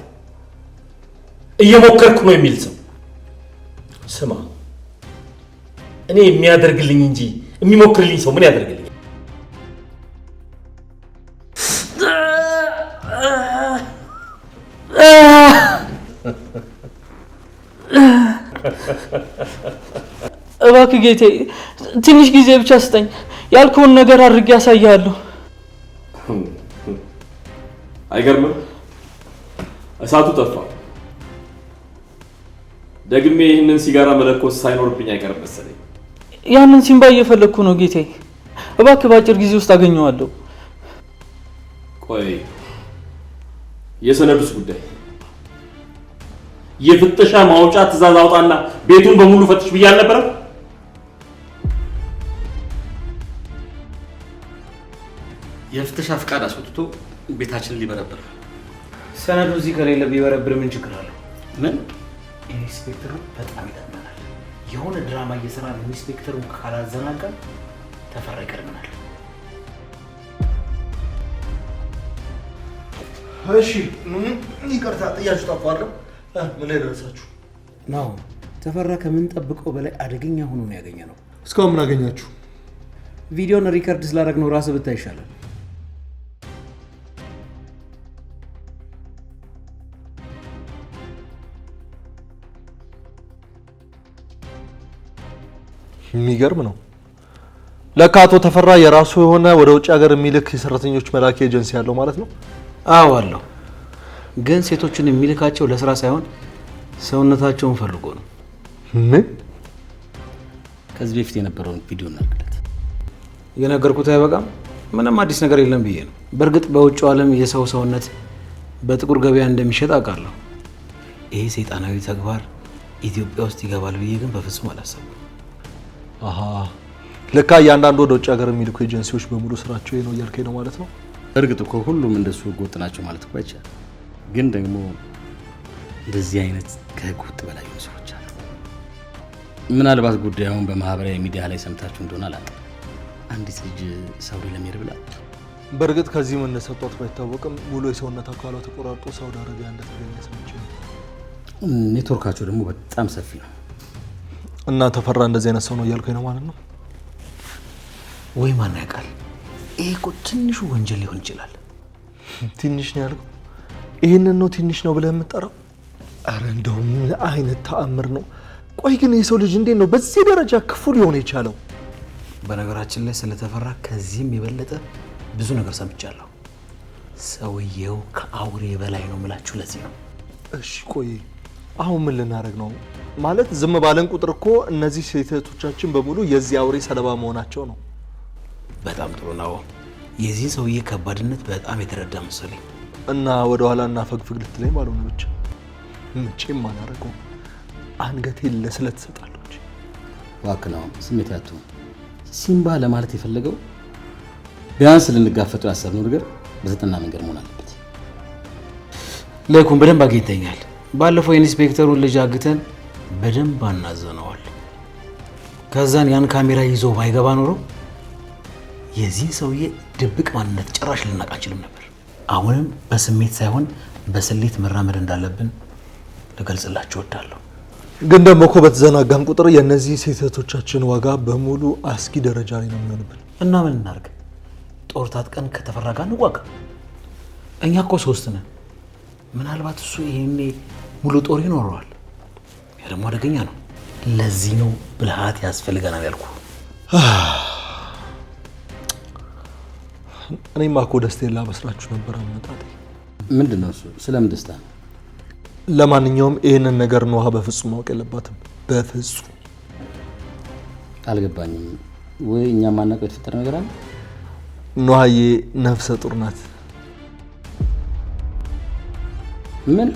እየሞከርኩ ነው የሚል ሰው ስማ፣ እኔ የሚያደርግልኝ እንጂ የሚሞክርልኝ ሰው ምን ያደርግልኝ? እባክህ ጌቴ ትንሽ ጊዜ ብቻ ስጠኝ። ያልከውን ነገር አድርጌ ያሳያለሁ። አይገርምም? እሳቱ ጠፋ። ደግሜ ይህንን ሲጋራ መለኮስ ሳይኖርብኝ አይቀርም መሰለኝ። ያንን ሲምባ እየፈለግኩ ነው ጌቴ። እባክህ በአጭር ጊዜ ውስጥ አገኘዋለሁ። ቆይ የሰነዱስ ጉዳይ? የፍተሻ ማውጫ ትዕዛዝ አውጣና ቤቱን በሙሉ ፈትሽ ብዬ አልነበረም? የፍተሻ ፍቃድ አስወጥቶ ቤታችንን ሊበረብር። ሰነዱ እዚህ ከሌለ ቢበረብር ምን ችግር አለው? ምን ኢንስፔክተሩ በጣም ይጠቅመናል። የሆነ ድራማ እየሰራን ኢንስፔክተሩን ካላዘናጋን ተፈራ ይቀድመናል። እሺ ይቅርታ ጥያችሁ ጠፋለሁ። ምን ላይ ደረሳችሁ? ናው ተፈራ ከምንጠብቀው በላይ አደገኛ ሆኖ ነው ያገኘነው። እስካሁን ምን አገኛችሁ? ቪዲዮን ሪከርድ ስላደረግነው ራስህ ብታይ ይሻላል። የሚገርም ነው። ለካ አቶ ተፈራ የራሱ የሆነ ወደ ውጭ ሀገር የሚልክ የሰራተኞች መላኪያ ኤጀንሲ ያለው ማለት ነው? አዎ አለው። ግን ሴቶችን የሚልካቸው ለስራ ሳይሆን ሰውነታቸውን ፈልጎ ነው። ምን? ከዚህ በፊት የነበረውን ቪዲዮ እናድርግለት። የነገርኩት አይበቃም? ምንም አዲስ ነገር የለም ብዬ ነው። በእርግጥ በውጭው ዓለም የሰው ሰውነት በጥቁር ገበያ እንደሚሸጥ አውቃለሁ። ይሄ ሰይጣናዊ ተግባር ኢትዮጵያ ውስጥ ይገባል ብዬ ግን በፍጹም አላሰብኩም። አሃ ለካ እያንዳንዱ ወደ ውጭ ሀገር የሚልኩ ኤጀንሲዎች በሙሉ ስራቸው ነው እያልከኝ ነው ማለት ነው? እርግጥ እኮ ሁሉም እንደሱ ህገወጥ ናቸው ማለት እኮ አይቻልም። ግን ደግሞ እንደዚህ አይነት ከህግ ውጥ በላይ የሆኑ ሰዎች አሉ። ምናልባት ጉዳዩን በማህበራዊ ሚዲያ ላይ ሰምታችሁ እንደሆነ አላውቅም። አንዲት ልጅ ሳውዲ ለመሄድ ብላ በእርግጥ ከዚህ መነሳቷት ባይታወቅም ሙሉ የሰውነት አካሏ ተቆራርጦ ሳውዲ አረቢያ እንደተገኘ ሰምቼ ነው። ኔትወርካቸው ደግሞ በጣም ሰፊ ነው። እና ተፈራ እንደዚህ አይነት ሰው ነው እያልከኝ ነው ማለት ነው? ወይ ማን ያውቃል? ይሄ እኮ ትንሹ ወንጀል ሊሆን ይችላል። ትንሽ ነው ያልከው? ይሄንን ነው ትንሽ ነው ብለህ የምትጠራው? አረ እንደው ምን አይነት ተአምር ነው? ቆይ ግን የሰው ልጅ እንዴት ነው በዚህ ደረጃ ክፉ ሊሆን የቻለው? በነገራችን ላይ ስለተፈራ ከዚህም የበለጠ ብዙ ነገር ሰምቻለሁ። ሰውየው ከአውሬ በላይ ነው የምላችሁ ለዚህ ነው። እሺ ቆይ አሁን ምን ልናደርግ ነው? ማለት ዝም ባለን ቁጥር እኮ እነዚህ ሴቶቻችን በሙሉ የዚህ አውሬ ሰለባ መሆናቸው ነው። በጣም ጥሩ ነው። የዚህ ሰውዬ ከባድነት በጣም የተረዳ መሰለኝ። እና ወደ ኋላ እና ፈግፍግ ልትለኝ ባልሆነ ብቻ ምንጭም አላረገው አንገቴን ለስለት ሰጣለሁ እንጂ እባክህ ነው ስሜት ያቱ ሲምባ ለማለት የፈለገው ቢያንስ ልንጋፈጠው ያሰብነው ነገር በዘጠና መንገድ መሆን አለበት። ለኩን በደንብ አግኝተኛል። ባለፈው ኢንስፔክተሩን ልጅ አግተን በደንብ አናዘነዋል። ከዛን ያን ካሜራ ይዞ ባይገባ ኖሮ የዚህ ሰውዬ ድብቅ ማንነት ጭራሽ ልናውቅ አንችልም ነበር። አሁንም በስሜት ሳይሆን በስሌት መራመድ እንዳለብን ልገልጽላችሁ እወዳለሁ። ግን ደግሞ እኮ በተዘናጋን ቁጥር የእነዚህ ሴቶቻችን ዋጋ በሙሉ አስጊ ደረጃ ላይ ነው የሚሆንብን። እና ምን እናርግ? ጦር ታጥቀን ከተፈራ ጋር እንዋጋ። እኛ እኮ 3 ነን። ምናልባት እሱ ይሄኔ ሙሉ ጦር ይኖረዋል። ያ ደግሞ አደገኛ ነው። ለዚህ ነው ብልሃት ያስፈልገናል ያልኩ። እኔማ እኮ ደስታዬን ላበስራችሁ ነበር አመጣጤ። ምንድነው እሱ? ስለምን ደስታ? ለማንኛውም ይሄንን ነገር ነው በፍጹም ማወቅ የለባትም። በፍጹም አልገባኝም። ወይ እኛ ማናውቀው የተፈጠረ ነገር አለ? ኖሃዬ ነፍሰ ጡር ናት። ምን